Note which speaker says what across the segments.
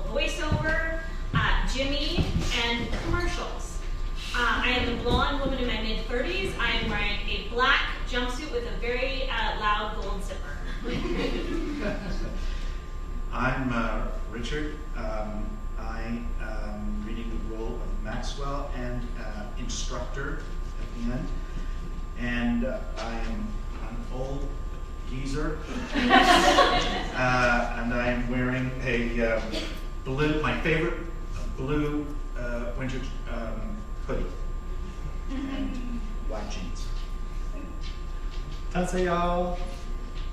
Speaker 1: occasional voiceover, Jimmy, and commercials. I am the blonde woman in my mid-30s. I am wearing a black jumpsuit with a very loud gold zipper.
Speaker 2: I'm Richard. I am reading the role of Maxwell and instructor at the end. And I am an old geezer. And I am wearing a blue, my favorite blue winter hoodie and black jeans.
Speaker 3: Tansayal,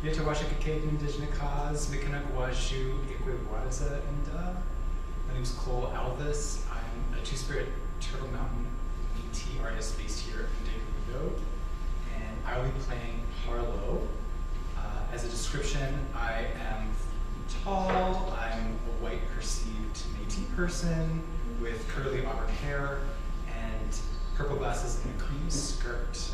Speaker 3: Yetawasha Kakake Indigenous Cause, Mikanagwashu, Ikwigwadaza, and my name is Cole Alvis. I'm a Two-Spirit Turtle Mountain ET artist based here in David, and I will be playing Harlow. As a description, I am tall, I'm a white perceived Métis person with curly auburn hair and purple glasses and a cream skirt.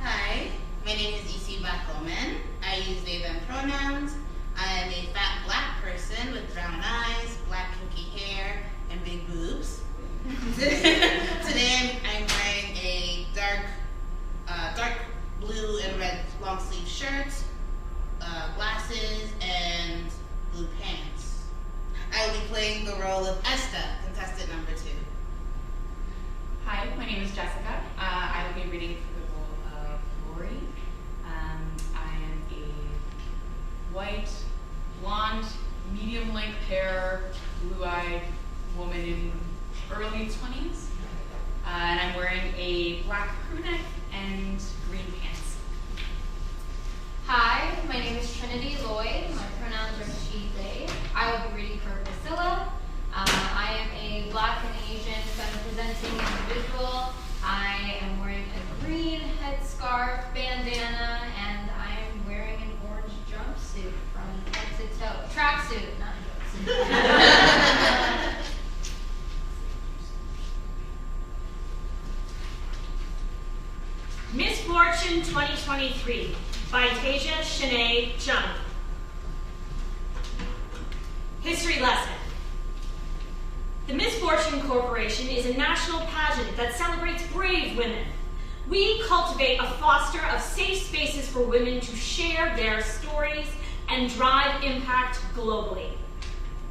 Speaker 4: Hi, my name is Isi Bakomen. I use they, them pronouns. I am a fat black person with brown eyes, black kinky hair, and big boobs. Today I'm wearing a dark blue and red long sleeve shirt, glasses, and blue pants. I will be playing the role of Esta, contestant number 2.
Speaker 5: Hi, my name is Jessica. I will be reading for the role of Lori. I am a white, blonde, medium-length hair, blue-eyed woman in early 20s. And I'm wearing a black crew neck and green pants.
Speaker 6: Hi, my name is Trinity Lloyd. My pronouns are she, they. I will be reading for Priscilla. I am a black and Asian femme-presenting individual. I am wearing a green headscarf, bandana, and I am wearing an orange jumpsuit from head to toe. Tracksuit, not jumpsuit.
Speaker 1: Miss Fortune 2023 by Tasia Shanae Chung. History lesson. The Miss Fortune Corporation is a national pageant that celebrates brave women. We cultivate a foster of safe spaces for women to share their stories and drive impact globally.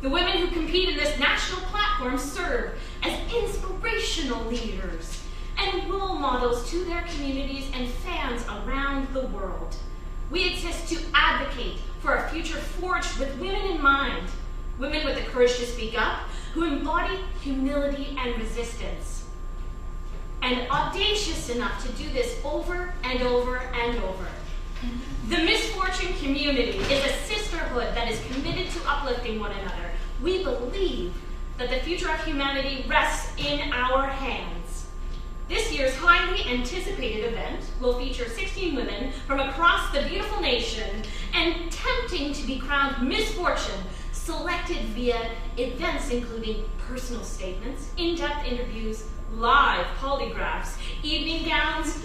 Speaker 1: The women who compete in this national platform serve as inspirational leaders and role models to their communities and fans around the world. We exist to advocate for a future forged with women in mind, women with the courage to speak up, who embody humility and resistance, and audacious enough to do this over and over and over. The Miss Fortune community is a sisterhood that is committed to uplifting one another. We believe that the future of humanity rests in our hands. This year's highly anticipated event will feature 16 women from across the beautiful nation and tempting to be crowned Miss Fortune, selected via events including personal statements, in-depth interviews, live polygraphs, evening gowns,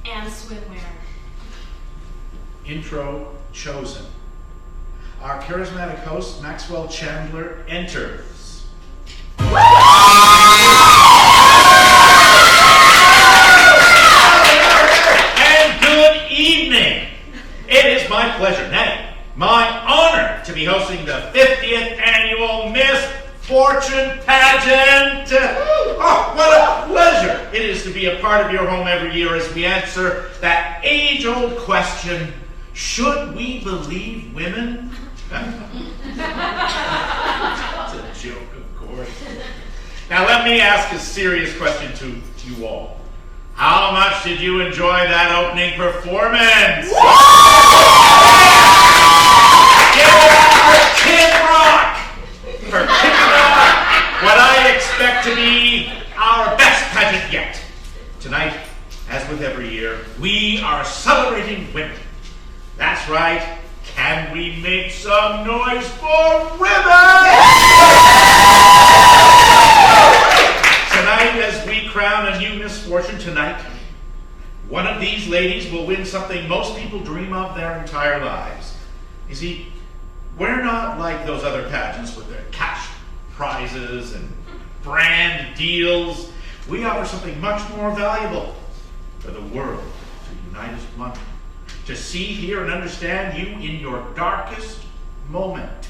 Speaker 1: and swimwear.
Speaker 2: Intro chosen. Our charismatic host, Maxwell Chandler, enters. And good evening. It is my pleasure, nay, my honor to be hosting the 50th annual Miss Fortune pageant. Oh, what a pleasure it is to be a part of your home every year as we answer that age-old question, should we believe women? It's a joke, of course. Now let me ask a serious question to you all. How much did you enjoy that opening performance? Give it up for Kid Rock! For Kid Rock! What I expect to be our best pageant yet. Tonight, as with every year, we are celebrating women. That's right. Can we make some noise for women? Tonight, as we crown a new Miss Fortune tonight, one of these ladies will win something most people dream of their entire lives. You see, we're not like those other pageants with their cash prizes and brand deals. We offer something much more valuable for the world to unite as one, to see, hear, and understand you in your darkest moment.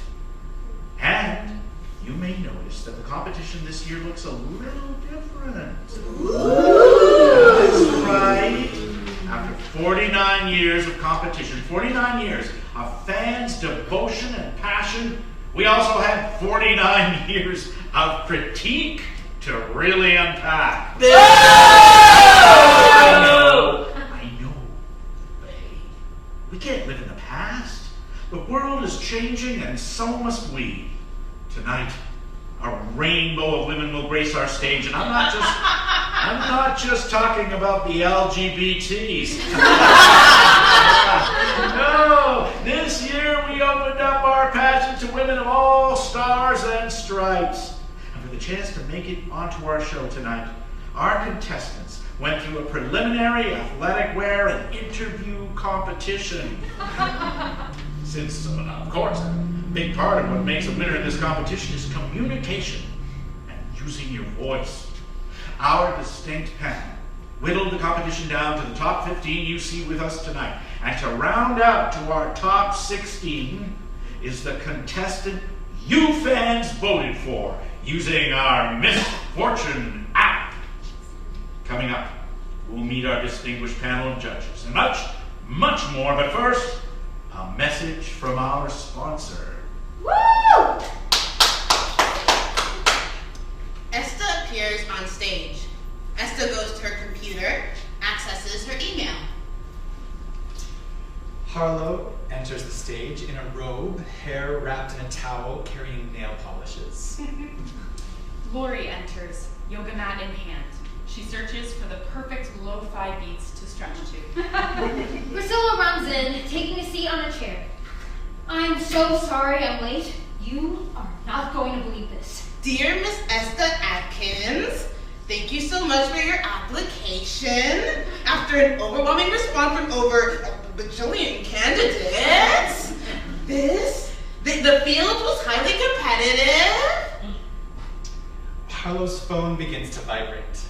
Speaker 2: And you may notice that the competition this year looks a little different. That's right. After 49 years of competition, 49 years of fans' devotion and passion, we also had 49 years of critique to really unpack. I know. But hey, we can't live in the past. The world is changing, and so must we. Tonight, a rainbow of women will grace our stage, and I'm not just talking about the LGBTs. No, this year we opened up our pageant to women of all stars and stripes. And for the chance to make it onto our show tonight, our contestants went through a preliminary athletic wear and interview competition. Since, of course, a big part of what makes a winner in this competition is communication and using your voice. Our distinct panel whittled the competition down to the top 15 you see with us tonight. And to round out to our top 16 is the contestant you fans voted for using our Miss Fortune app. Coming up, we'll meet our distinguished panel of judges and much, much more. But first, a message from our sponsor.
Speaker 6: Woo!
Speaker 4: Esta appears on stage. Esta goes to her computer, accesses her email.
Speaker 3: Harlow enters the stage in a robe, hair wrapped in a towel, carrying nail polishes.
Speaker 5: Lori enters, yoga mat in hand. She searches for the perfect lo-fi beats to stretch to.
Speaker 6: Priscilla runs in, taking a seat on a chair. I'm so sorry I'm late. You are not going to believe this.
Speaker 4: Dear Miss Esta Atkins, thank you so much for your application. After an overwhelming response from over a bajillion candidates, the field was highly competitive.
Speaker 3: Harlow's phone begins to vibrate.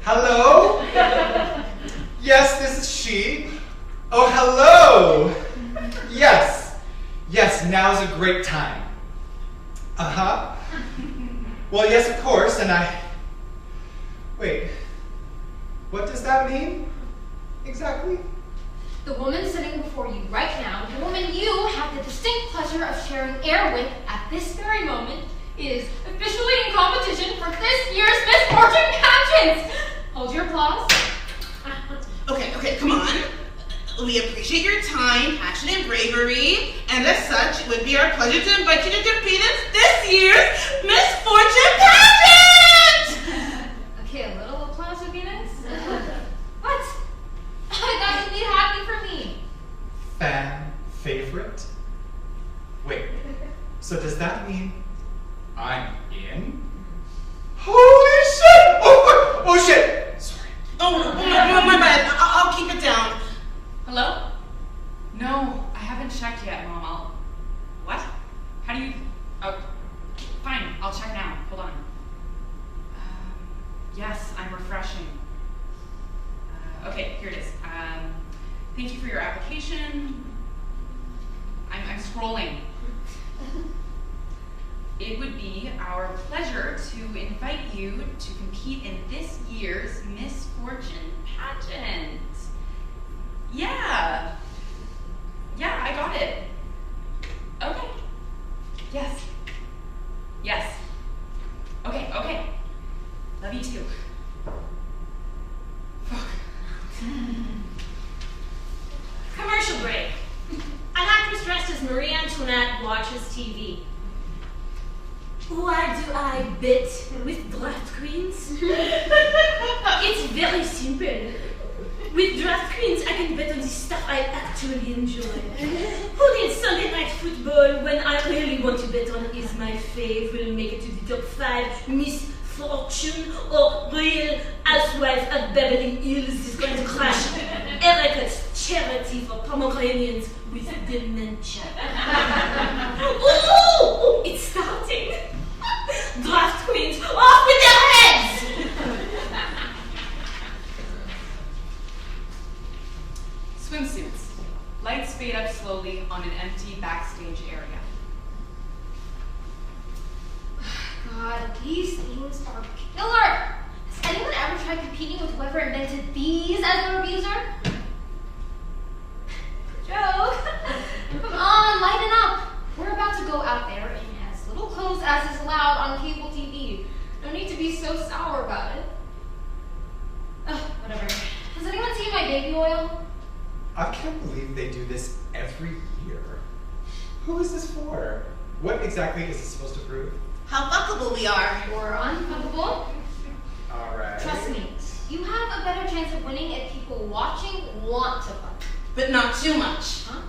Speaker 3: Hello? Yes, this is she. Oh, hello! Yes, now's a great time. Uh-huh. Well, yes, of course, and wait, what does that mean? Exactly?
Speaker 6: The woman sitting before you right now, the woman you have the distinct pleasure of sharing air with at this very moment, is officially in competition for this year's Miss Fortune pageant. Hold your applause.
Speaker 4: Okay, come on. We appreciate your time, passion, and bravery, and as such, it would be our pleasure to invite you to compete in this year's Miss Fortune pageant!
Speaker 6: Okay, a little applause would be nice. What? I thought you'd be happy for me.
Speaker 3: Fan favorite? Wait, so does that mean I'm in? Holy shit! Oh shit! Sorry.
Speaker 4: Oh, my bad. I'll keep it down.
Speaker 5: Hello? No, I haven't checked yet, Mom. What? How do you... Oh, fine, I'll check now. Hold on. Yes, I'm refreshing. Okay, here it is. Thank you for your application. I'm scrolling. It would be our pleasure to invite you to compete in this year's Miss Fortune pageant. Yeah, I got it. Okay. Yes. Okay. Love you too. Fuck.
Speaker 1: Commercial break. An actress dressed as Marie Antoinette watches TV. Why do I bet with draft queens? It's very simple. With draft queens, I can bet on the stuff I actually enjoy. Who needs Sunday night football when I really want to bet on is my fave will make it to the top 5 Miss Fortune or Real Housewives of Beverly Hills is going to crash Erica's charity for Pomeranians with dementia. Ooh, it's starting. Draft queens, off with their heads!
Speaker 5: Swimsuits. Lights fade up slowly on an empty backstage area.
Speaker 6: God, these things are killer! Has anyone ever tried competing with whoever invented these as their abuser? Joe, come on, lighten up. We're about to go out there in as little clothes as is allowed on cable TV. No need to be so sour about it. Ugh, whatever. Has anyone seen my baby oil?
Speaker 3: I can't believe they do this every year. Who is this for? What exactly is this supposed to prove?
Speaker 4: How fuckable we are.
Speaker 6: Or unfuckable?
Speaker 3: Alright.
Speaker 6: Trust me, you have a better chance of winning if people watching want to fuck.
Speaker 4: But not too much.
Speaker 6: Huh?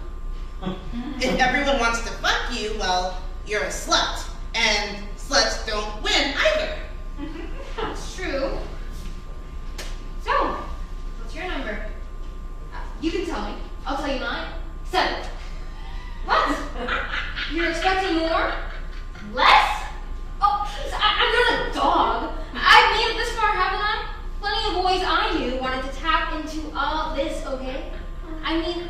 Speaker 4: If everyone wants to fuck you, well, you're a slut. And sluts don't win either.
Speaker 6: That's true. So, what's your number? You can tell me. I'll tell you mine. 7. What? You're expecting more? Less? Oh, please, I'm not a dog. I've made it this far, haven't I? Plenty of boys I knew wanted to tap into all this, okay? I mean,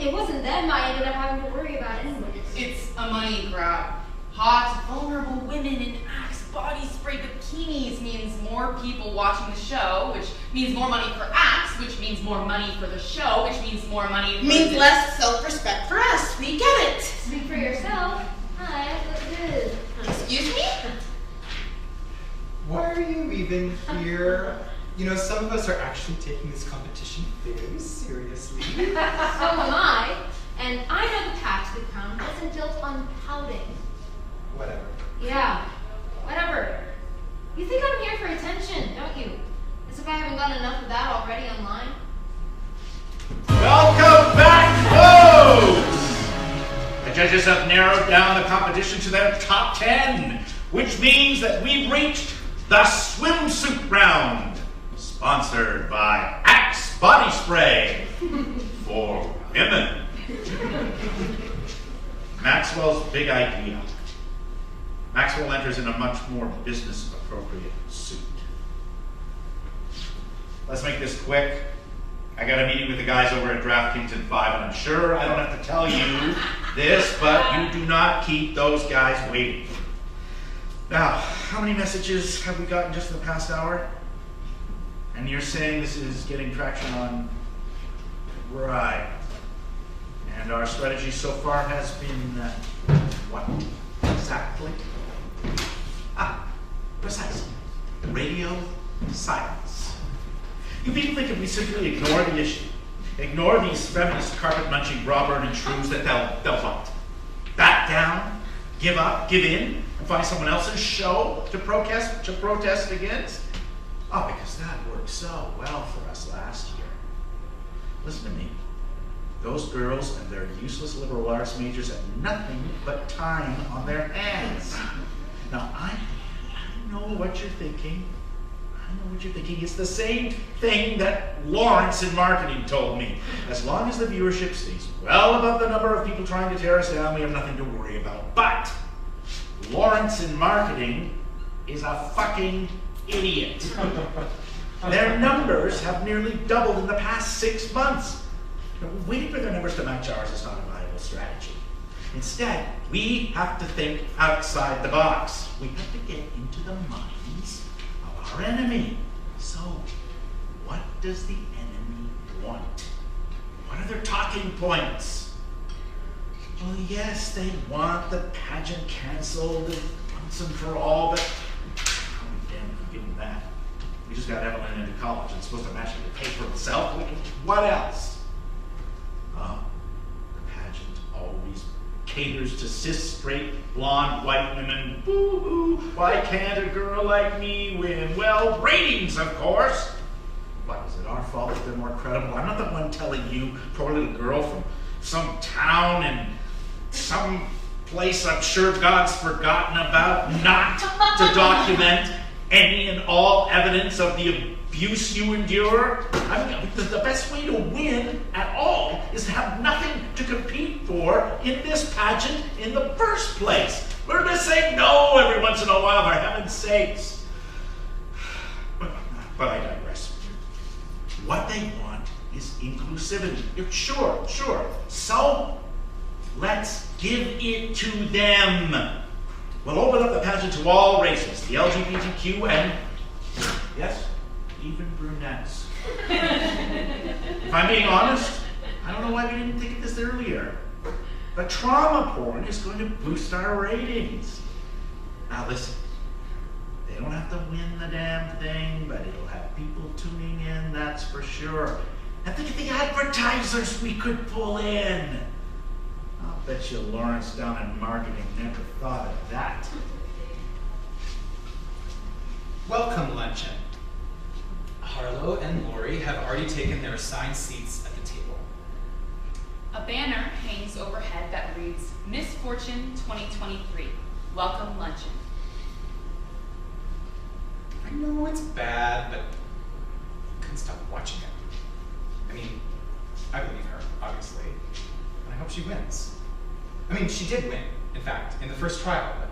Speaker 6: it wasn't them I ended up having to worry about anyways.
Speaker 5: It's a money grab. Hot, vulnerable women in Axe body spray bikinis means more people watching the show, which means more money for Axe, which means more money for the show, which means more money for
Speaker 4: Means less self-respect for us. We get it.
Speaker 6: Speak for yourself. Hi, I look good.
Speaker 4: Excuse me?
Speaker 3: Why are you even here? You know, some of us are actually taking this competition very seriously.
Speaker 6: So am I. And I know the path to the crown wasn't built on pouting.
Speaker 3: Whatever.
Speaker 6: Yeah, whatever. You think I'm here for attention, don't you? As if I haven't gotten enough of that already online.
Speaker 2: Welcome back, folks! The judges have narrowed down the competition to their top 10, which means that we've reached the swimsuit round, sponsored by Axe Body Spray for women. Maxwell's big idea. Maxwell enters in a much more business-appropriate suit. Let's make this quick. I got a meeting with the guys over at DraftKings at 5, and I'm sure I don't have to tell you this, but you do not keep those guys waiting. Now, how many messages have we gotten just in the past hour? And you're saying this is getting traction on... Right. And our strategy so far has been, what exactly? Precisely. Radio silence. You people think if we simply ignore the issue, ignore these feminist carpet-munching, bra-burning shrews, that they'll what? Back down? Give up? Give in? And find someone else's show to protest against? Oh, because that worked so well for us last year. Listen to me. Those girls and their useless liberal arts majors have nothing but time on their hands. Now, I know what you're thinking. I know what you're thinking. It's the same thing that Lawrence in marketing told me. As long as the viewership stays well above the number of people trying to tear us down, we have nothing to worry about. But Lawrence in marketing is a fucking idiot. Their numbers have nearly doubled in the past 6 months. Waiting for their numbers to match ours is not a viable strategy. Instead, we have to think outside the box. We have to get into the minds of our enemy. So, what does the enemy want? What are their talking points? Well, yes, they want the pageant canceled once and for all, but I'll be damned if we give them that. We just got Evelyn into college and it's supposed to magically pay for itself. What else? The pageant always caters to cis, straight, blonde, white women. Boo-hoo, why can't a girl like me win? Well, ratings, of course. What, is it our fault that they're more credible? I'm not the one telling you, poor little girl from some town in some place I'm sure God's forgotten about, not to document any and all evidence of the abuse you endure. I mean, the best way to win at all is to have nothing to compete for in this pageant in the first place. We're to say no every once in a while, for heaven's sakes. But I digress. What they want is inclusivity. Sure. So, let's give it to them. We'll open up the pageant to all races, the LGBTQ and, yes, even brunettes. If I'm being honest, I don't know why we didn't think of this earlier. But trauma porn is going to boost our ratings. Now listen, they don't have to win the damn thing, but it'll have people tuning in, that's for sure. And think of the advertisers we could pull in. I'll bet you Lawrence down in marketing never thought of that.
Speaker 3: Welcome, luncheon. Harlow and Lori have already taken their assigned seats at the table.
Speaker 5: A banner hangs overhead that reads, Miss Fortune 2023, welcome luncheon.
Speaker 3: I know it's bad, but I couldn't stop watching it. I mean, I believe her, obviously, and I hope she wins. I mean, she did win, in fact, in the first trial, but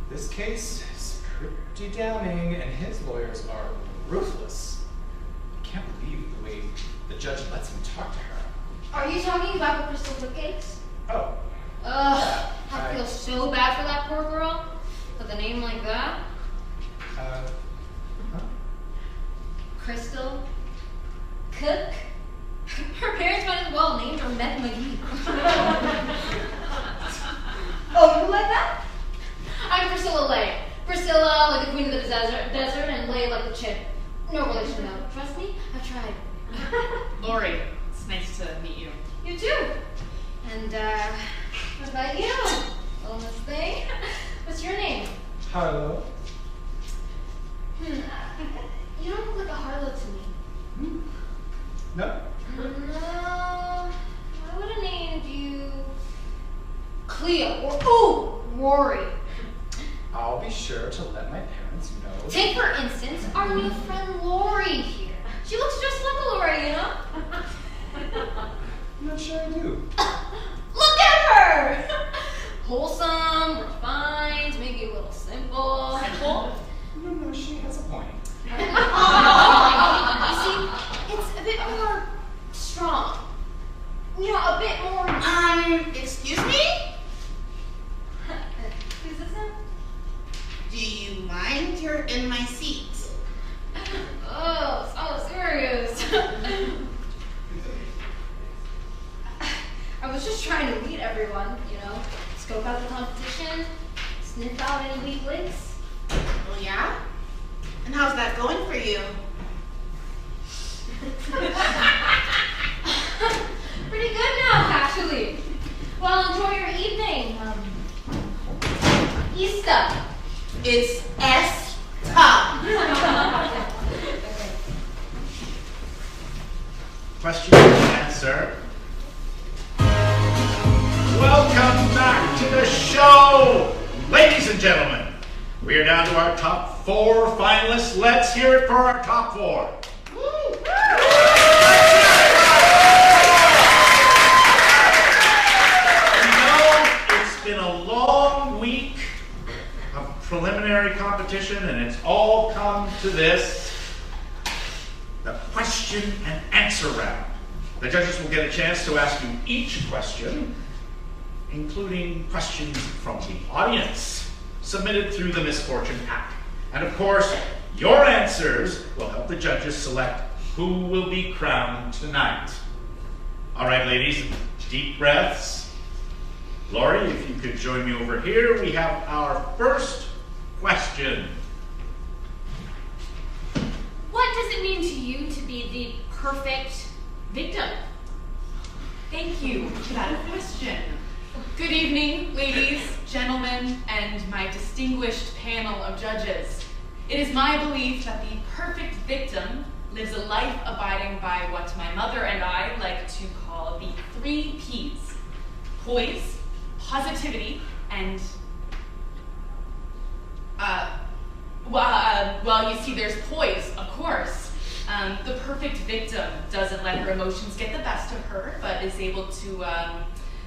Speaker 3: this case is pretty damning, and his lawyers are ruthless. I can't believe the way the judge lets him talk to her.
Speaker 6: Are you talking about the crystal cupcakes?
Speaker 3: Oh.
Speaker 6: Ugh, I feel so bad for that poor girl. With a name like that.
Speaker 3: Huh?
Speaker 6: Crystal Cook. Her parents might as well named her Meg McGee. Oh, you like that? I'm Priscilla Lay. Priscilla, like the queen of the desert, and Lay like the chip. No relation though. Trust me, I've tried.
Speaker 5: Lori, it's nice to meet you.
Speaker 6: You too. And what about you? Little Miss Thing. What's your name?
Speaker 3: Harlow.
Speaker 6: You don't look like a Harlow to me.
Speaker 3: No?
Speaker 6: No. I would have named you Cleo or Rory.
Speaker 3: I'll be sure to let my parents know.
Speaker 6: Take for instance our new friend Lori here. She looks just like a Lori, you know?
Speaker 3: I'm not sure I do.
Speaker 6: Look at her! Wholesome, refined, maybe a little simple.
Speaker 5: Simple?
Speaker 3: No, she has a point.
Speaker 6: You see, it's a bit more strong. You know, a bit more.
Speaker 4: Excuse me?
Speaker 6: Who's this now?
Speaker 4: Do you mind you're in my seat?
Speaker 6: Oh, so serious. I was just trying to lead everyone, you know, scope out the competition, sniff out any weak links.
Speaker 4: Oh yeah? And how's that going for you?
Speaker 6: Pretty good now, actually. Well, enjoy your evening. Easter.
Speaker 4: It's S-Top.
Speaker 2: Question and answer. Welcome back to the show! Ladies and gentlemen, we are down to our top 4 finalists. Let's hear it for our top 4. It's been a long week of preliminary competition, and it's all come to this, the question and answer round. The judges will get a chance to ask you each question, including questions from the audience, submitted through the Miss Fortune app. And of course, your answers will help the judges select who will be crowned tonight. All right, ladies, deep breaths. Lori, if you could join me over here, we have our first question.
Speaker 1: What does it mean to you to be the perfect victim?
Speaker 5: Thank you for that question. Good evening, ladies, gentlemen, and my distinguished panel of judges. It is my belief that the perfect victim lives a life abiding by what my mother and I like to call the 3 Ps: poise, positivity, and Well, you see, there's poise, of course. The perfect victim doesn't let her emotions get the best of her, but is able to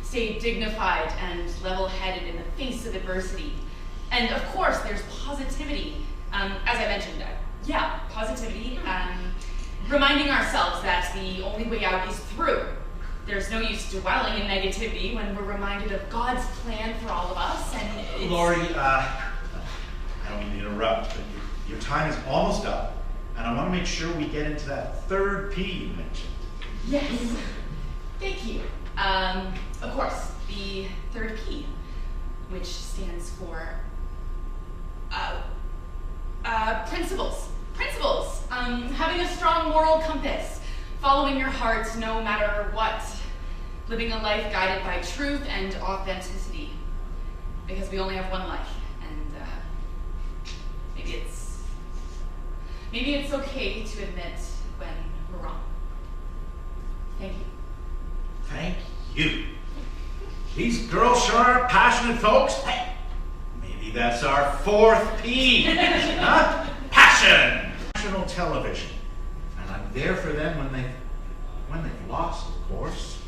Speaker 5: stay dignified and level-headed in the face of adversity. And of course, there's positivity. As I mentioned, positivity. Reminding ourselves that the only way out is through. There's no use dwelling in negativity when we're reminded of God's plan for all of us. And
Speaker 2: Lori, I don't mean to interrupt, but your time is almost up, and I want to make sure we get into that third P you mentioned.
Speaker 5: Yes, thank you. Of course, the third P, which stands for principles. Principles. Having a strong moral compass, following your heart no matter what, living a life guided by truth and authenticity. Because we only have one life, and maybe it's okay to admit when we're wrong. Thank you.
Speaker 2: Thank you. These girls sure are passionate folks. Hey, maybe that's our fourth P. Huh? Passion. National television. And I'm there for them when they've lost, of course.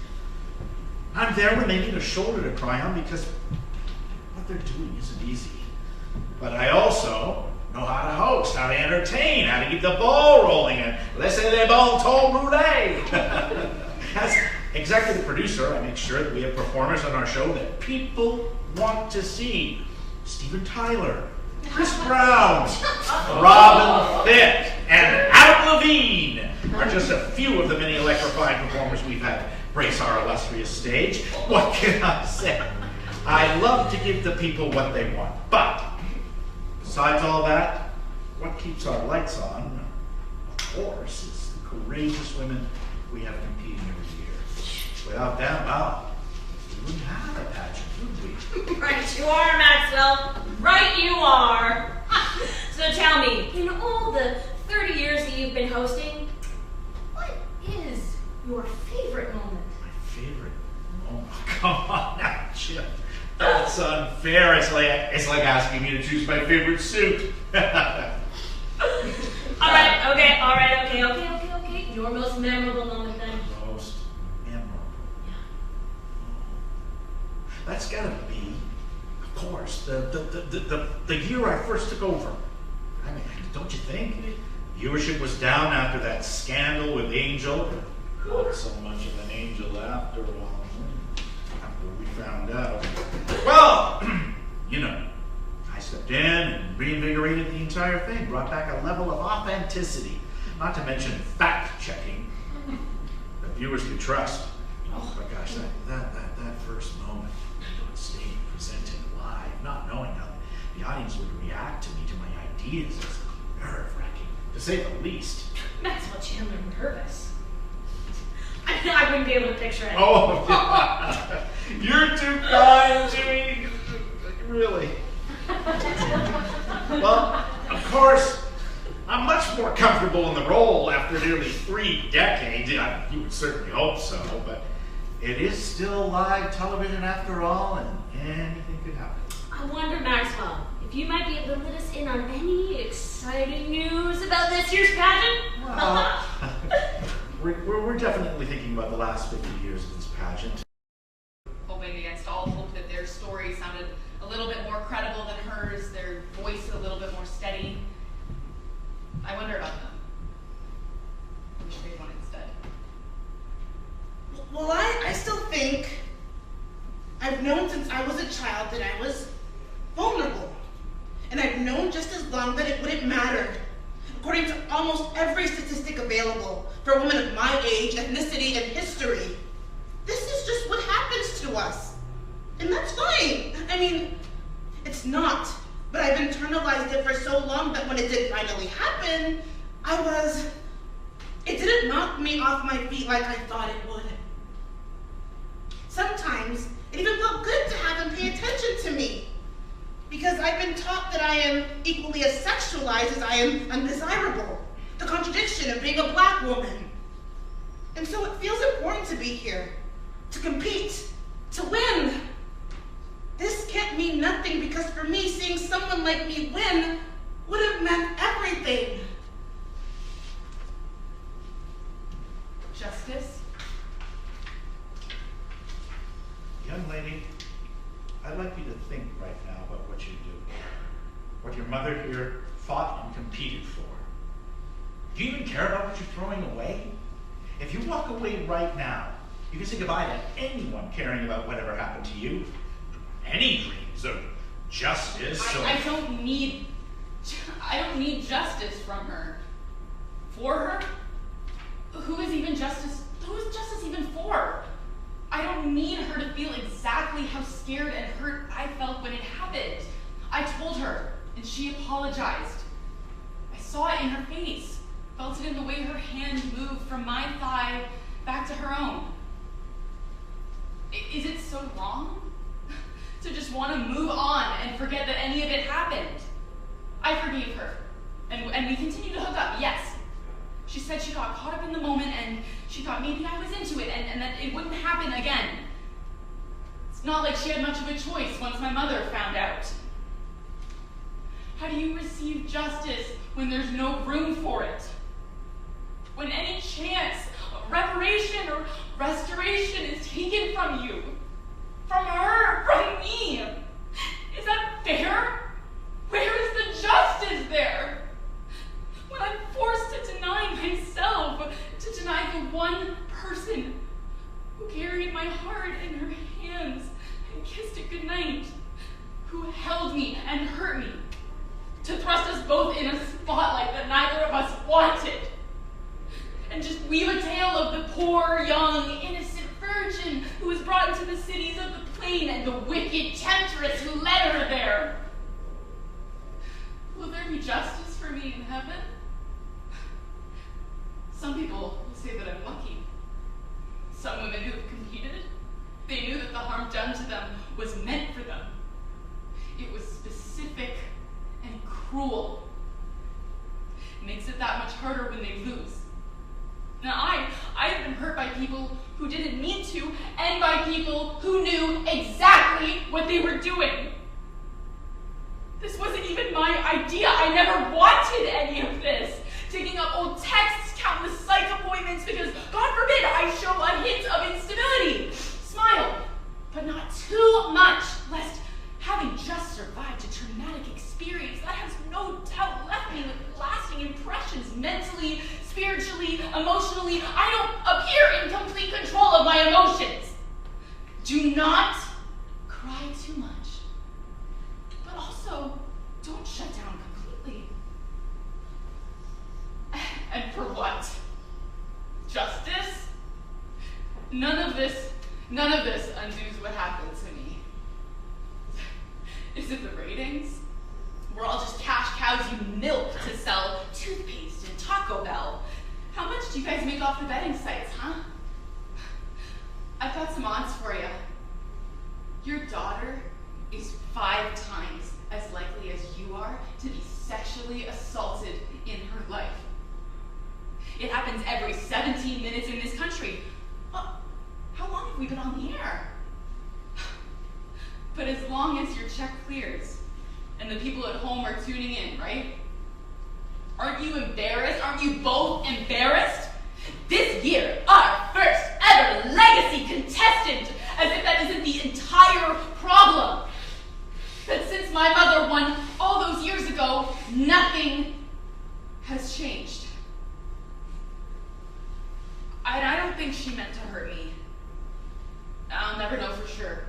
Speaker 2: I'm there when they need a shoulder to cry on because what they're doing isn't easy. But I also know how to host, how to entertain, how to keep the ball rolling, and laissez les balles tout rouler. As executive producer, I make sure that we have performers on our show that people want to see. Steven Tyler, Chris Brown, Robin Thicke, and Adam Levine are just a few of the many electrifying performers we've had grace our illustrious stage. What can I say? I love to give the people what they want, but besides all that, what keeps our lights on, of course, is the courageous women we have competing every year. Without them, well, we wouldn't have a pageant, would we?
Speaker 1: Right you are, Maxwell. Right you are. So tell me, in all the 30 years that you've been hosting, what is your favorite moment?
Speaker 2: My favorite moment? Come on now, Chip. That's unfair. It's like asking me to choose my favorite suit.
Speaker 1: All right, okay. Your most memorable moment then?
Speaker 2: Most memorable. That's gotta be, of course, the year I first took over. I mean, don't you think? Viewership was down after that scandal with Angel. Not so much of an angel after all. After we found out. Well, you know, I stepped in and reinvigorated the entire thing, brought back a level of authenticity, not to mention fact-checking that viewers could trust. Oh my gosh, that first moment on stage presenting live, not knowing how the audience would react to me, to my ideas, is nerve-wracking, to say the least.
Speaker 1: Maxwell Chandler nervous. I wouldn't be able to picture it.
Speaker 2: Oh, yeah. You're too kind, Jimmy. Really. Well, of course, I'm much more comfortable in the role after nearly 3 decades. You would certainly hope so, but it is still live television after all, and anything could happen.
Speaker 1: I wonder, Maxwell, if you might be able to let us in on any exciting news about this year's pageant?
Speaker 2: Well, we're definitely thinking about the last 50 years of this pageant.
Speaker 5: Hoping against all hope that their story sounded a little bit more credible than hers, their voice a little bit more steady. I wonder about them. I wish they'd won instead.
Speaker 4: Well, I still think I've known since I was a child that I was vulnerable. And I've known just as long that it wouldn't matter. According to almost every statistic available for a woman of my age, ethnicity, and history, this is just what happens to us. And that's fine. I mean, it's not. But I've internalized it for so long that when it did finally happen, it didn't knock me off my feet like I thought it would. Sometimes it even felt good to have him pay attention to me. Because I've been taught that I am equally as sexualized as I am undesirable. The contradiction of being a black woman. And so it feels important to be here, to compete, to win. This can't mean nothing because for me, seeing someone like me win would have meant everything.
Speaker 2: lady, I'd like you to think right now about what you do. What your mother here fought and competed for. Do you even care about what you're throwing away? If you walk away right now, you can say goodbye to anyone caring about whatever happened to you. Any dreams of justice or...
Speaker 5: I don't need justice from her. For her? Who is justice even for? I don't need her to feel exactly how scared and hurt I felt when it happened. I told her, and she apologized. I saw it in her face, felt it in the way her hand moved from my thigh back to her own. Is it so wrong to just want to move on and forget that any of it happened? I forgave her, and we continue to hook up, yes. She said she got caught up in the moment and she thought maybe I was into it and that it wouldn't happen again. It's not like she had much of a choice once my mother found out. How do you receive justice when there's no room for it? When any chance of reparation or restoration is taken from you, from her, from me? Is that fair? Where is the justice there? When I'm forced to deny myself, to deny the one person who carried my heart in her hands and kissed it goodnight, who held me and hurt me, to thrust us both in a spotlight that neither of us wanted, and just weave a tale of the poor, young, innocent virgin who was brought into the cities of the plain and the wicked temptress who led her there. Will there be justice for me in heaven? Some people will say that I'm lucky. Some women who have competed, they knew that the harm done to them was meant for them. It was specific and cruel. It makes it that much harder when they lose. Now I've been hurt by people who didn't mean to, and by people who knew exactly what they were doing. This wasn't even my idea. I never wanted any of this. Digging up old texts, countless psych appointments, because God forbid I show a hint of instability. Smile, but not too much, lest having just survived a traumatic experience that has no doubt left me with lasting impressions mentally, spiritually, emotionally, I don't appear in complete control of my emotions. Do not cry too much, but also don't shut down completely. And for what? Justice? None of this undoes what happened to me. Is it the ratings? We're all just cash cows you milk to sell toothpaste and Taco Bell. How much do you guys make off the betting sites, huh? I've got some odds for you. Your daughter is 5 times as likely as you are to be sexually assaulted in her life. It happens every 17 minutes in this country. How long have we been on the air? But as long as your check clears and the people at home are tuning in, right? Aren't you embarrassed? Aren't you both embarrassed? This year, our first ever legacy contestant, as if that isn't the entire problem. That since my mother won all those years ago, nothing has changed. I don't think she meant to hurt me. I'll never know for sure.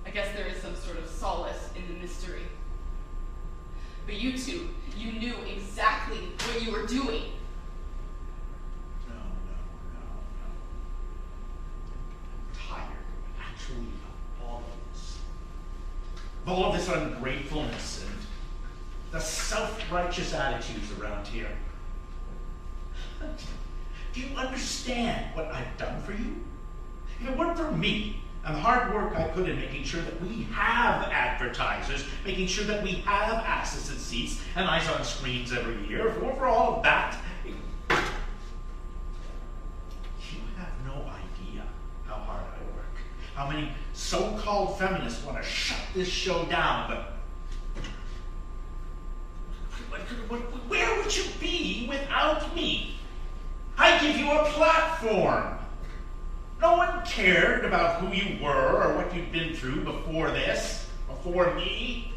Speaker 5: I guess there is some sort of solace in the mystery. But you two, you knew exactly what you were doing.
Speaker 2: No. I'm tired, actually, of all of this. Of all of this ungratefulness and the self-righteous attitudes around here. Do you understand what I've done for you? If it weren't for me and the hard work I put in making sure that we have advertisers, making sure that we have asses in seats and eyes on screens every year, if it weren't for all of that, you have no idea how hard I work, how many so-called feminists want to shut this show down, but where would you be without me? I give you a platform. No one cared about who you were or what you'd been through before this, before me.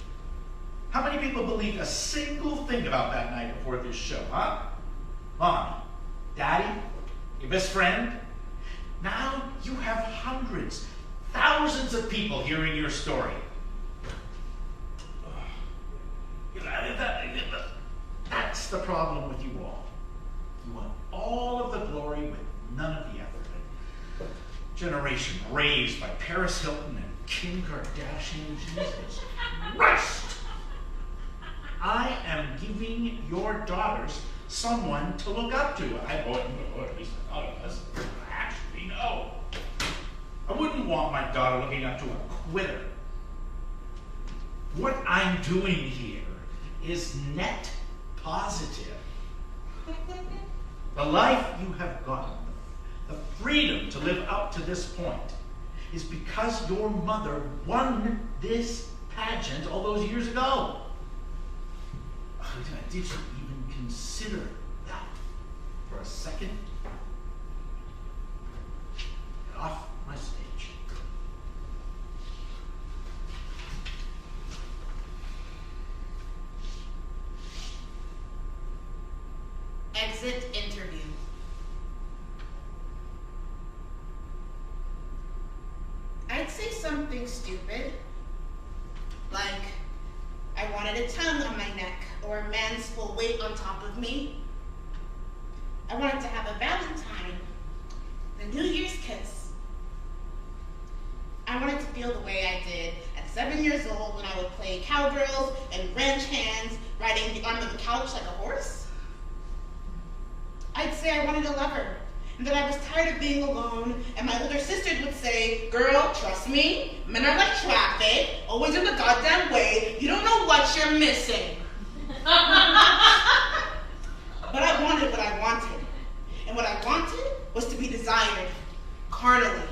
Speaker 2: How many people believed a single thing about that night before this show, huh? Mommy, Daddy, your best friend? Now you have hundreds, thousands of people hearing your story. That's the problem with you all. You want all of the glory with none of the effort. A generation raised by Paris Hilton and Kim Kardashian. Jesus Christ! I am giving your daughters someone to look up to. At least I thought it was. Actually, no. I wouldn't want my daughter looking up to a quitter. What I'm doing here is net positive. The life you have gotten, the freedom to live up to this point, is because your mother won this pageant all those years ago. Did you even consider that for a second? Get off my stage.
Speaker 4: Exit interview. I'd say something stupid, like I wanted a tongue on my neck or a man's full weight on top of me. I wanted to have a Valentine, a New Year's kiss. I wanted to feel the way I did at 7 years old when I would play cowgirls and ranch hands, riding the arm of the couch like a horse. I'd say I wanted a lover, and that I was tired of being alone, and my older sisters would say, girl, trust me, men are like traffic, always in the goddamn way, you don't know what you're missing. But I wanted what I wanted, and what I wanted was to be desired, carnally.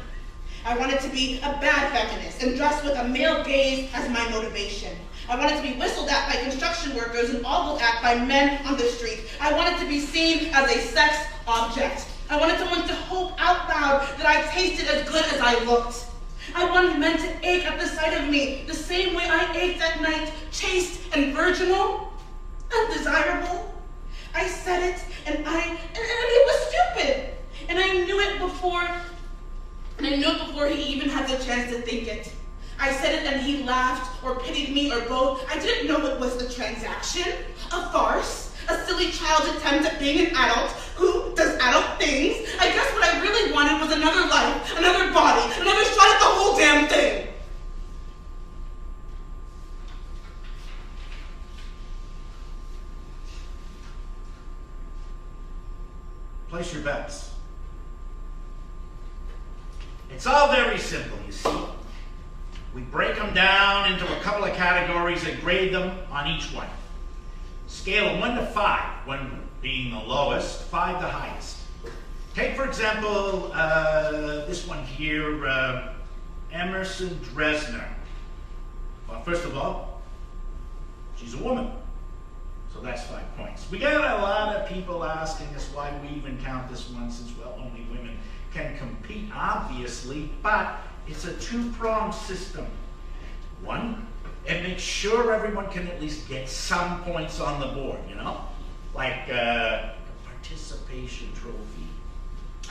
Speaker 4: I wanted to be a bad feminist and dress with a male gaze as my motivation. I wanted to be whistled at by construction workers and ogled at by men on the street. I wanted to be seen as a sex object. I wanted someone to hope out loud that I tasted as good as I looked. I wanted men to ache at the sight of me the same way I ached that night, chaste and virginal, undesirable. I said it, and it was stupid. And I knew it before he even had the chance to think it. I said it and he laughed or pitied me or both. I didn't know it was a transaction, a farce, a silly child's attempt at being an adult who does adult things. I guess what I really wanted was another life, another body, another shot at the whole damn thing.
Speaker 2: Place your bets. It's all very simple, you see. We break them down into a couple of categories and grade them on each one. Scale of 1 to 5, 1 being the lowest, 5 the highest. Take, for example, this one here, Emerson Dresner. Well, first of all, she's a woman, so that's 5 points. We get a lot of people asking us why we even count this one, since, well, only women can compete, obviously, but it's a two-pronged system. 1, it makes sure everyone can at least get some points on the board, you know? Like a participation trophy.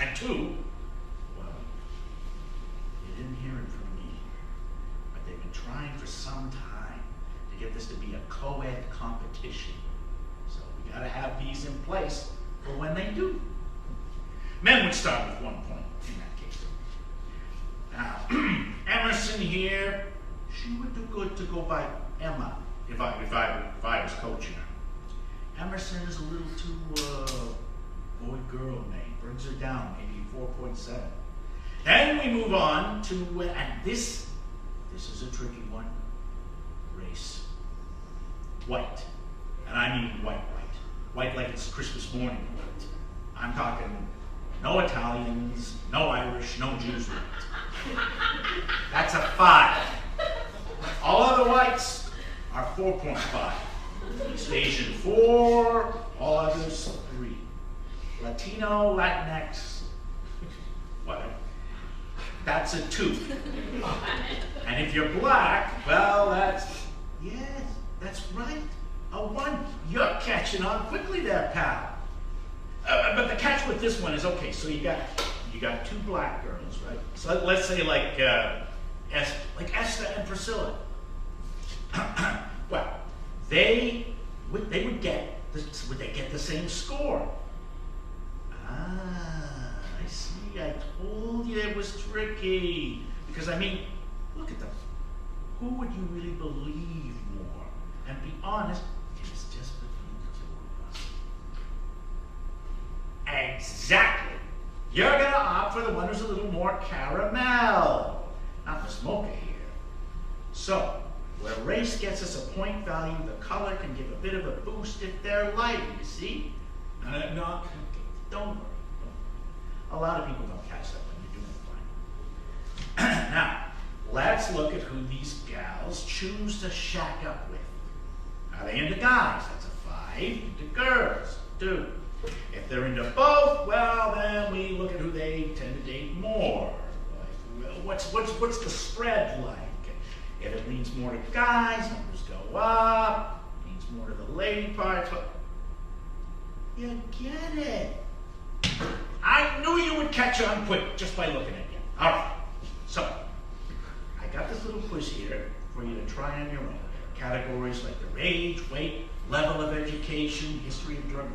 Speaker 2: And 2, well, you didn't hear it from me, but they've been trying for some time to get this to be a co-ed competition. So we gotta have these in place for when they do. Men would start with 1 point in that case. Now, Emerson here, she would do good to go by Emma if I was coaching her. Emerson is a little too boy-girl name, brings her down maybe 4.7. Then we move on to, and this is a tricky one, race. White, and I mean white. White like it's Christmas morning white. I'm talking no Italians, no Irish, no Jews white. That's a 5. All other whites are 4.5. East Asian 4, all others 3. Latino, Latinx, whatever, that's a 2. And if you're black, well, yes, that's right, a 1. You're catching on quickly there, pal. But the catch with this one is, okay, so you got 2 black girls, right? So let's say like Esther and Priscilla. Well, would they get the same score? Ah, I see. I told you it was tricky. Because I mean, look at them. Who would you really believe more? And be honest, it's just between the 2 of us. Exactly. You're gonna opt for the one who's a little more caramel, not the smoker here. So, where race gets us a point value, the color can give a bit of a boost if they're lighter, you see? No, don't worry. A lot of people don't catch that when you're doing fine. Now, let's look at who these gals choose to shack up with. Are they into guys? That's a 5. Into girls, 2. If they're into both, well, then we look at who they tend to date more. Like, what's the spread like? If it leans more to guys, numbers go up. Leans more to the lady parts. You get it. I knew you would catch on quick just by looking at you. All right. So, I got this little quiz here for you to try on your own. Categories like their age, weight, level of education, history of drug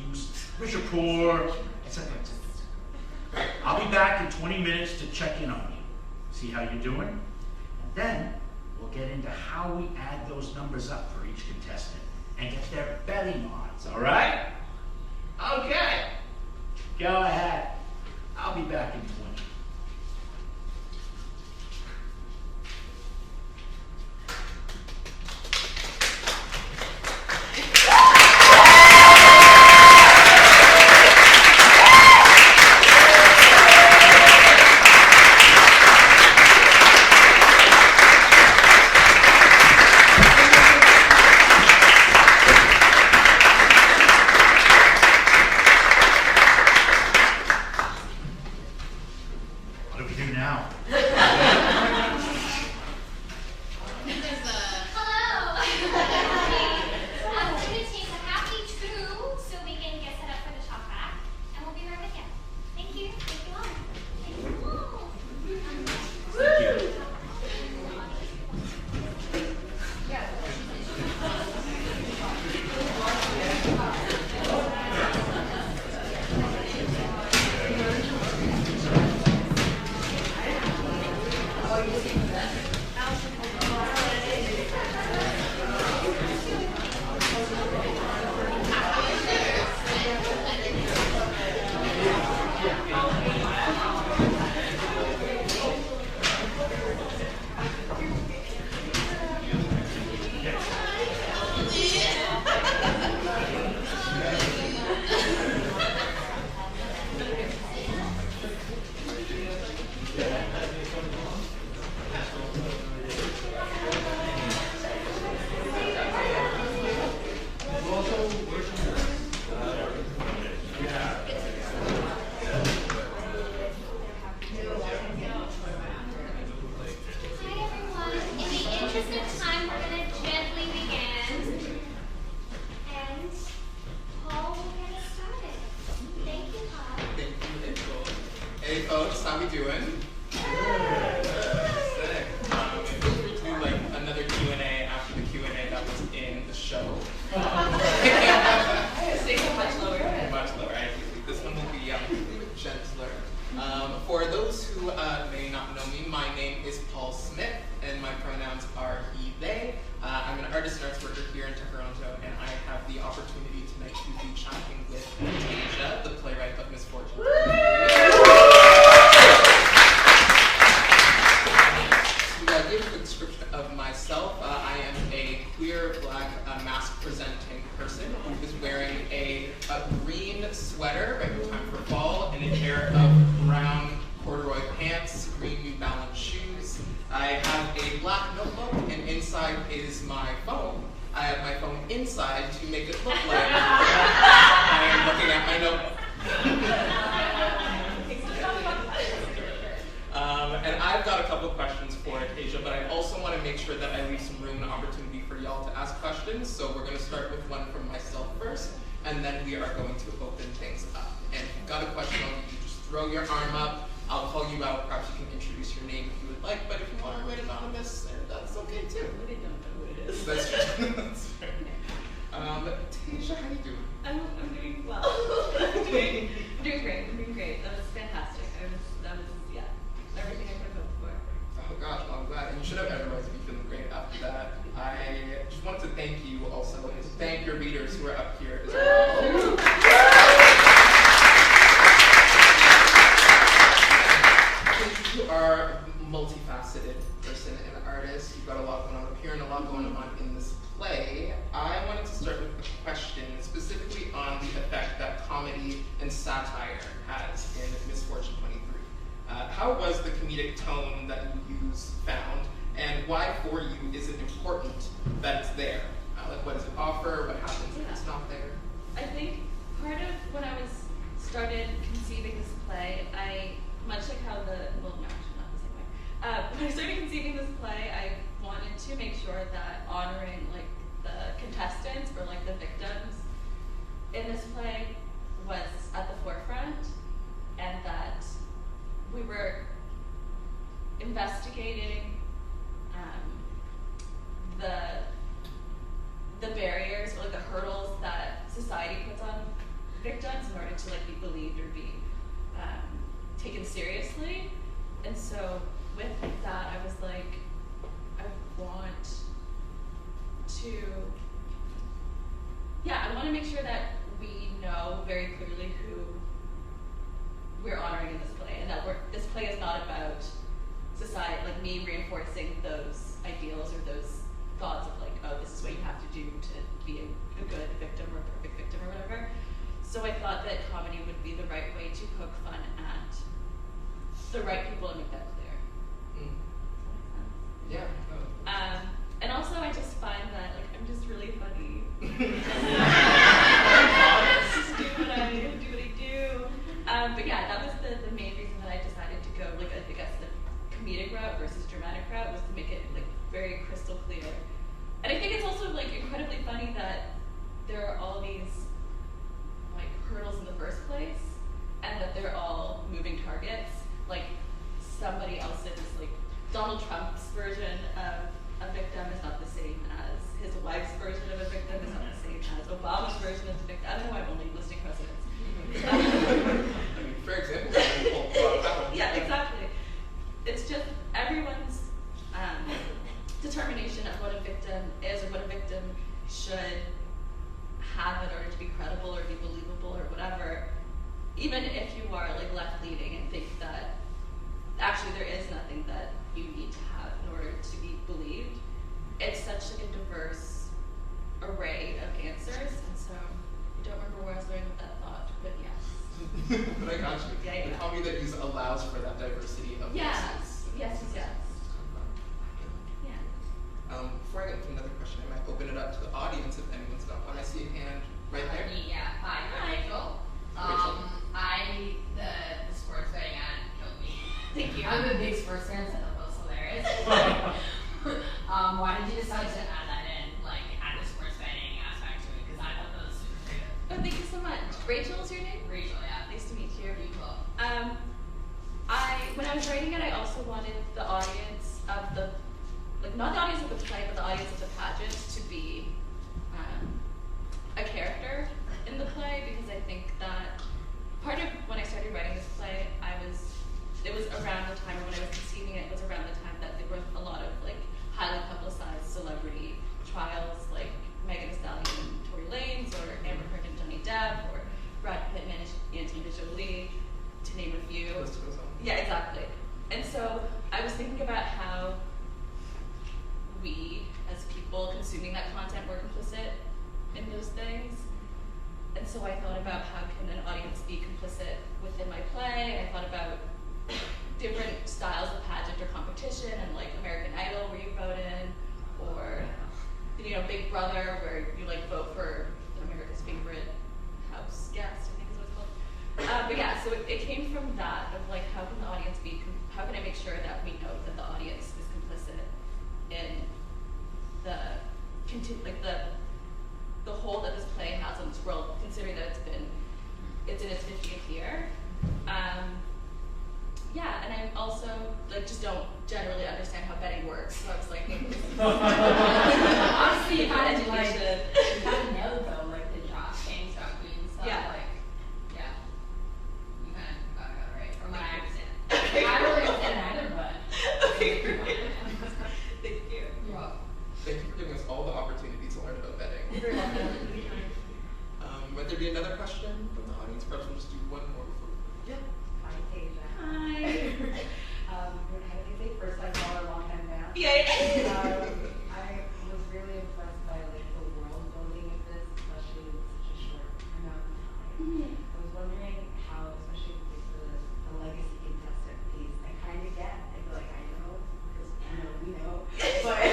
Speaker 2: use, rich or poor, etc., etc. I'll be back in 20 minutes to check in on you, see how you're doing, and then we'll get into how we add those numbers up for each contestant and get their betting odds, all right? Okay. Go ahead. I'll be back in 20.
Speaker 7: folks, how we doing? Sick. Feel free to do like another Q&A after the Q&A that was in the show.
Speaker 5: Stay much lower.
Speaker 7: Much lower. This one will be gentler. For those who may not know me, my name is Paul Smith, and my pronouns are he, they. I'm an artist and arts worker here in Toronto, and I have the opportunity tonight to be chatting with Asia, the playwright of Misfortune. To give a quick description of myself, I am a queer, black, mask-presenting person who is wearing a green sweater right in time for fall and a pair of brown corduroy pants, green New Balance shoes. I have a black notebook, and inside is my phone. I have my phone inside to make it look like I am looking at my notebook. And I've got a couple questions for Acacia, but I also want to make sure that I leave some room and opportunity for y'all to ask questions. So we're going to start with one from myself first, and then we are going to open things up. And if you've got a question, you just throw your arm up. I'll call you out. Perhaps you can introduce your name if you would like, but if you want to remain anonymous, that's okay too.
Speaker 5: They don't know who it is.
Speaker 7: That's true. That's fair. Tasia, how you doing?
Speaker 5: I'm doing well. I'm doing great. I'm doing great. That was fantastic. That was everything I could have hoped for.
Speaker 7: Oh gosh, well, I'm glad. And you should have everybody to be feeling great after that. I just wanted to thank you also, and to thank your readers who are up here as well. You are a multifaceted person and artist. You've got a lot going on up here and a lot going on in this play. I wanted to start with a question specifically on the effect that comedy and satire has in Misfortune 23. How was the comedic tone that you use found, and why for you is it important that it's there? Like, what does it offer? What happens if it's not there?
Speaker 5: I think part of when I started conceiving this play, much like how actually not the same way. When I started conceiving this play, I wanted to make sure that honoring like the contestants or like the victims in this play was at the forefront, and that we were investigating the barriers or like the hurdles that society puts on victims in order to like be believed or be taken seriously. And so with that, I was like, I want to make sure that we know very clearly who we're honoring in this play, and that this play is not about society, like me reinforcing those ideals or those thoughts of like, oh, this is what you have to do to be a good victim or a perfect victim or whatever. So I thought that comedy would be the right way to poke fun at the right people and make that clear.
Speaker 7: Yeah.
Speaker 5: And also I just find that like I'm just really funny. Just do what I do. But yeah, that was the main reason that I decided to go like I guess the comedic route versus dramatic route, was to make it like very crystal clear. And I think it's also like incredibly funny that there are all these like hurdles in the first place, and that they're all moving targets. Like somebody else's, like Donald Trump's version of a victim is not the same as his wife's version of a victim, is not the same as Obama's version of the victim. I don't know why I'm only listing presidents.
Speaker 7: For example,
Speaker 5: yeah, exactly. It's just everyone's determination of what a victim is or what a victim should have in order to be credible or be believable or whatever. Even if you are like left-leaning and think that actually there is nothing that you need to have in order to be believed, it's such like a diverse array of answers, and so I don't remember where I was going with that thought, but yes.
Speaker 7: But I got you.
Speaker 5: Yeah.
Speaker 7: The comedy that you use allows for that diversity of voices.
Speaker 5: Yes. Yeah.
Speaker 7: Before I get to another question, I might open it up to the audience if anyone's got one. I see a hand right there.
Speaker 8: Yeah, hi, I'm Rachel. The sports betting ad killed me.
Speaker 5: Thank you.
Speaker 8: I'm a big sports fan, so that was hilarious. Why did you decide to add that in, like, add the sports betting aspect to it? Because I thought that was super creative.
Speaker 5: Oh, thank you so much. Rachel is your name?
Speaker 8: Rachel, yeah.
Speaker 5: Nice to meet you.
Speaker 8: Pretty cool.
Speaker 5: When I was writing it, I also wanted the audience of the, like not the audience of the play, but the audience of the pageant to be a character in the play, because I think that part of when I started writing this play, it was around the time, or when I was conceiving it, was around the time that there were a lot of like highly publicized celebrity trials, like Megan Thee Stallion and Tory Lanez, or Amber Heard and Johnny Depp, or Brad Pitt and Angelina Jolie, to name a few. Yeah, exactly. And so I was thinking about how we, as people consuming that content, were complicit in those things. And so I thought about how can an audience be complicit within my play. I thought about different styles of pageant or competition, and like American Idol, where you vote in, or Big Brother, where you like vote for America's favorite house guest, I think is what it's called. But yeah, so it came from that of like how can the audience be
Speaker 9: how can I make sure that we know that the audience is complicit in the the hold that this play has on this world, considering that it's in its 50th year. Yeah, and I also just don't generally understand how betting works, so I was like,
Speaker 8: Honestly, you
Speaker 9: had
Speaker 8: had to
Speaker 9: education.
Speaker 8: you had to know though, like the drop king, stop queen stuff.
Speaker 9: Yeah.
Speaker 8: Like, yeah. You kind of got it right, from what I understand.
Speaker 6: I don't understand either, but.
Speaker 9: Thank you.
Speaker 8: You're welcome.
Speaker 7: Thank you for giving us all the opportunity to learn about betting. Would there be another question from the audience? Perhaps we'll just do one more before.
Speaker 9: Yeah.
Speaker 10: Hi, Tasia.
Speaker 9: Hi.
Speaker 10: How do you say first time caller, long time fan?
Speaker 9: Yeah.
Speaker 10: I was really impressed by like the world building of this, especially in such a short amount of time. I was wondering how, especially with the legacy contestant piece, I kind of get. I feel like I know because I know we know, but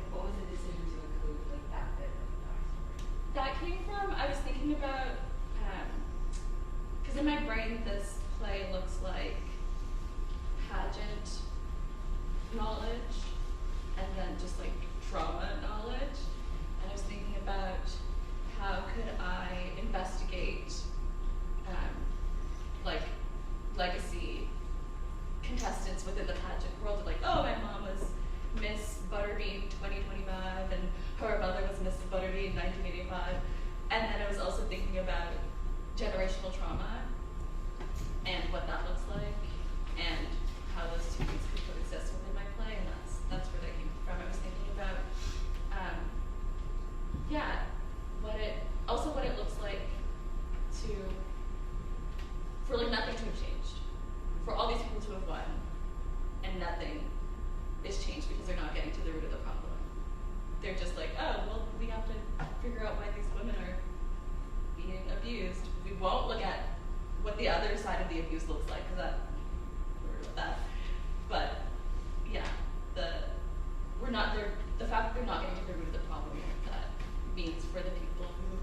Speaker 10: what was the decision to include like that bit of the backstory?
Speaker 9: That came from, I was thinking about, because in my brain this play looks like pageant knowledge and then just like trauma knowledge. And I was thinking about how could I investigate legacy contestants within the pageant world, like, oh, my mom was Miss Butterbean 2025 and her mother was Miss Butterbean 1985. And then I was also thinking about generational trauma and what that looks like and how those two things could coexist within my play, and that's where that came from. I was thinking about what it looks like for like nothing to have changed. For all these people to have won and nothing is changed because they're not getting to the root of the problem. They're just like, oh, well, we have to figure out why these women are being abused. We won't look at what the other side of the abuse looks like, because we're worried about that. But yeah, the fact that they're not getting to the root of the problem, what that means for the people who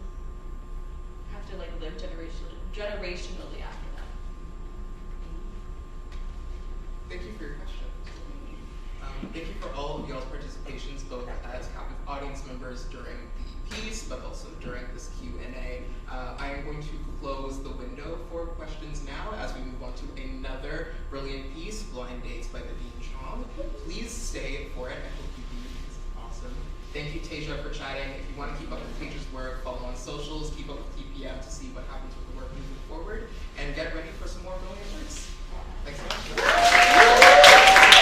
Speaker 9: have to like live generationally after that.
Speaker 7: Thank you for your question. Thank you for all of y'all's participations, both as captive audience members during the piece, but also during this Q&A. I am going to close the window for questions now as we move on to another brilliant piece, Blind Dates by Vivian Chong. Please stay for it. I hope you do. It's awesome. Thank you, Tasia, for chatting. If you want to keep up with Tasia's work, follow on